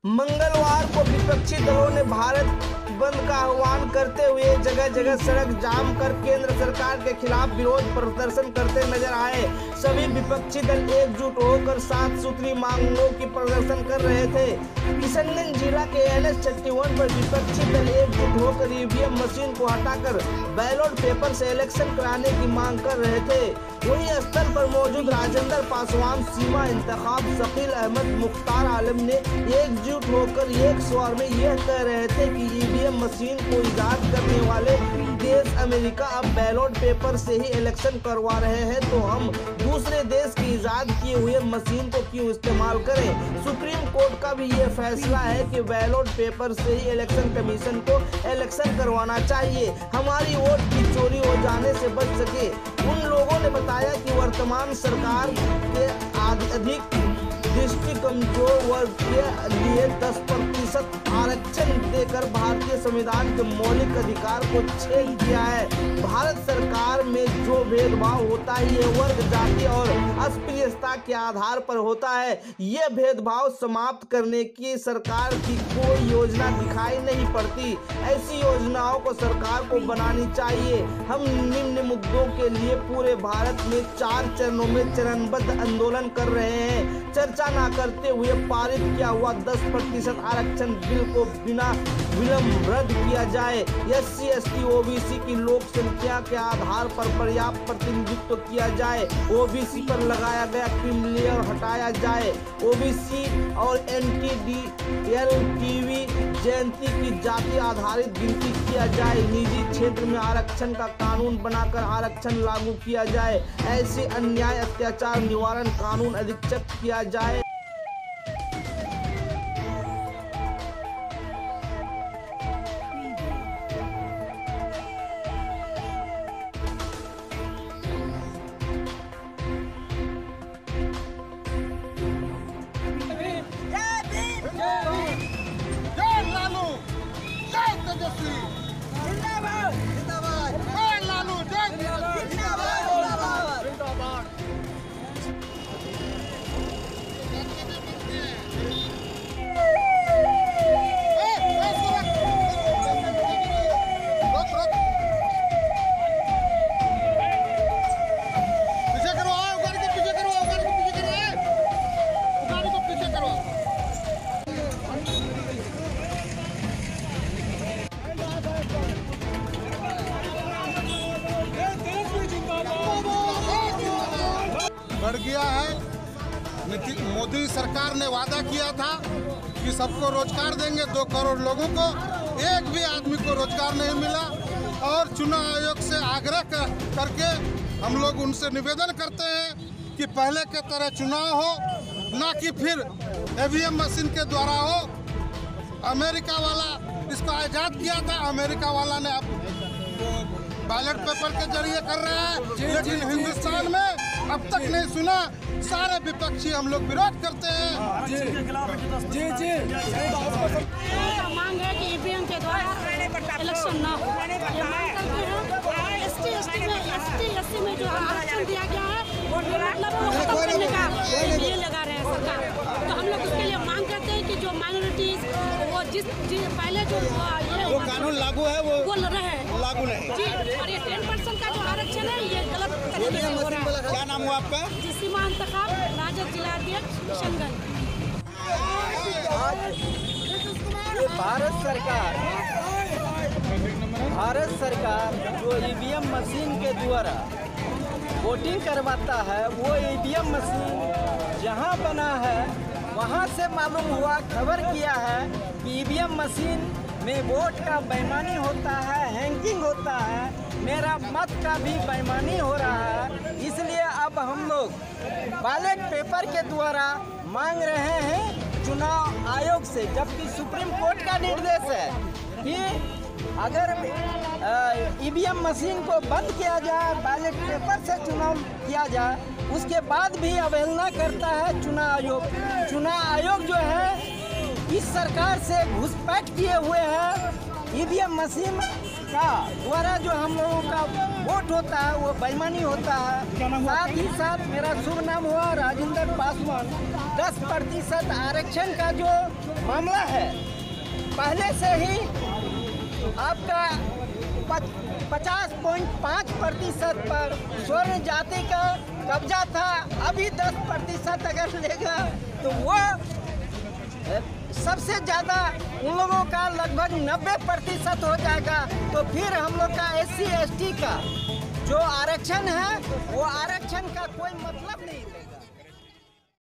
मंगलवार को विपक्षी दलों ने भारत बंद का आह्वान करते हुए जगह जगह सड़क जाम कर केंद्र सरकार के खिलाफ विरोध प्रदर्शन करते नजर आए। सभी विपक्षी दल एकजुट होकर 7 सूत्री मांगों की प्रदर्शन कर रहे थे। किशनगंज जिला के NH 61 पर विपक्षी दल एकजुट होकर ईवीएम मशीन को हटाकर बैलेट पेपर से इलेक्शन कराने की मांग कर रहे थे। वहीं स्थल पर मौजूद राजेंद्र पासवान, सीमा इंतखाब, शकील अहमद, मुख्तार आलम ने एकजुट होकर एक स्वर में यह कह रहे थे कि ईवीएम मशीन को इजाद करने वाले देश अमेरिका अब बैलेट पेपर से ही इलेक्शन करवा रहे हैं, तो हम दूसरे देश की इजाद किए हुए मशीन को क्यों इस्तेमाल करें। सुप्रीम कोर्ट का भी ये फैसला है कि बैलेट पेपर से ही इलेक्शन कमीशन को इलेक्शन करवाना चाहिए, हमारी वोट की चोरी हो जाने से बच सके। उन लोगों ने बताया कि वर्तमान सरकार के अधिक दृष्टि कमजोर वर्ग के लिए 10% आरक्षण देकर भारतीय संविधान के मौलिक अधिकार को छेद दिया है। भारत सरकार में जो भेदभाव होता है ये वर्ग, जाति और अस्पृश्यता के आधार पर होता है। ये भेदभाव समाप्त करने की सरकार की कोई योजना दिखाई नहीं पड़ती। ऐसी योजनाओं को सरकार को बनानी चाहिए। हम निम्न मुद्दों के लिए पूरे भारत में 4 चरणों में चरणबद्ध आंदोलन कर रहे हैं। चर्चा न करते हुए पारित किया हुआ 10% आरक्षण बिल को बिना विलंब रद्द किया जाए। SC ST OBC की लोक संख्या के आधार पर पर्याप्त प्रतिनिधित्व किया जाए। OBC पर लगाया गया क्रीम लेयर हटाया जाए। OBC और NTDL PV जयंती की जाति आधारित गिनती किया जाए। निजी क्षेत्र में आरक्षण का कानून बनाकर आरक्षण लागू किया जाए। ऐसे अन्याय अत्याचार निवारण कानून अधिक्षेप किया जाए। बढ़ गया है। मोदी सरकार ने वादा किया था कि सबको रोजगार देंगे, 2 करोड़ लोगों को, एक भी आदमी को रोजगार नहीं मिला। और चुनाव आयोग से आग्रह करके हम लोग उनसे निवेदन करते हैं कि पहले के तरह चुनाव हो, ना कि फिर ईवीएम मशीन के द्वारा हो। अमेरिका वाला इसको आजाद किया था, अमेरिका वाला ने अब बैलेट पेपर के जरिए कर रहा है, लेकिन हिंदुस्तान में अब तक नहीं सुना। सारे विपक्षी हम लोग विरोध करते हैं। मांग है कि ईवीएम के द्वारा इलेक्शन ना हो। ये मांग करते हैं। ST SC में जो आरक्षण दिया गया है मतलब वो खत्म करने का ये लगा रहे हैं सरकार। तो हम लोग उसके लिए मांग करते हैं कि जो माइनॉरिटीज वो जिस पहले जो वो कानून लागू है वो रहे लागू नहीं जी। और ये 10% का जो आरक्षण है ये गलत तरीके से हो रहा है। क्या नाम हुआ आपका? सीमा इंतखाब, राजद जिला अध्यक्ष, किशनगंज। भारत सरकार जो ईवीएम मशीन के द्वारा वोटिंग करवाता है, वो ईवीएम मशीन जहां बना है वहां से मालूम हुआ, खबर किया है कि ईवीएम मशीन में वोट का बेईमानी होता है, हैकिंग होता है, मेरा मत का भी बेईमानी हो रहा है। इसलिए अब हम लोग बैलेट पेपर के द्वारा मांग रहे हैं चुनाव आयोग से, जबकि सुप्रीम कोर्ट का निर्देश है कि अगर ईवीएम मशीन को बंद किया जाए, बैलेट पेपर से चुनाव किया जाए, उसके बाद भी अवहेलना करता है चुनाव आयोग। चुनाव आयोग जो है इस सरकार से घुसपैठ किए हुए हैं। ईवीएम मशीन का द्वारा जो हम लोगों का वोट होता है वो बेईमानी होता है। साथ ही साथ मेरा शुभ नाम हुआ राजेंद्र पासवान। 10% आरक्षण का जो मामला है पहले से ही आपका 50.5% पर स्वर्ण जाति का कब्जा था। अभी 10% अगर लेगा तो वो सबसे ज़्यादा उन लोगों का लगभग 90% हो जाएगा। तो फिर हम लोग का SC ST का जो आरक्षण है वो आरक्षण का कोई मतलब नहीं है।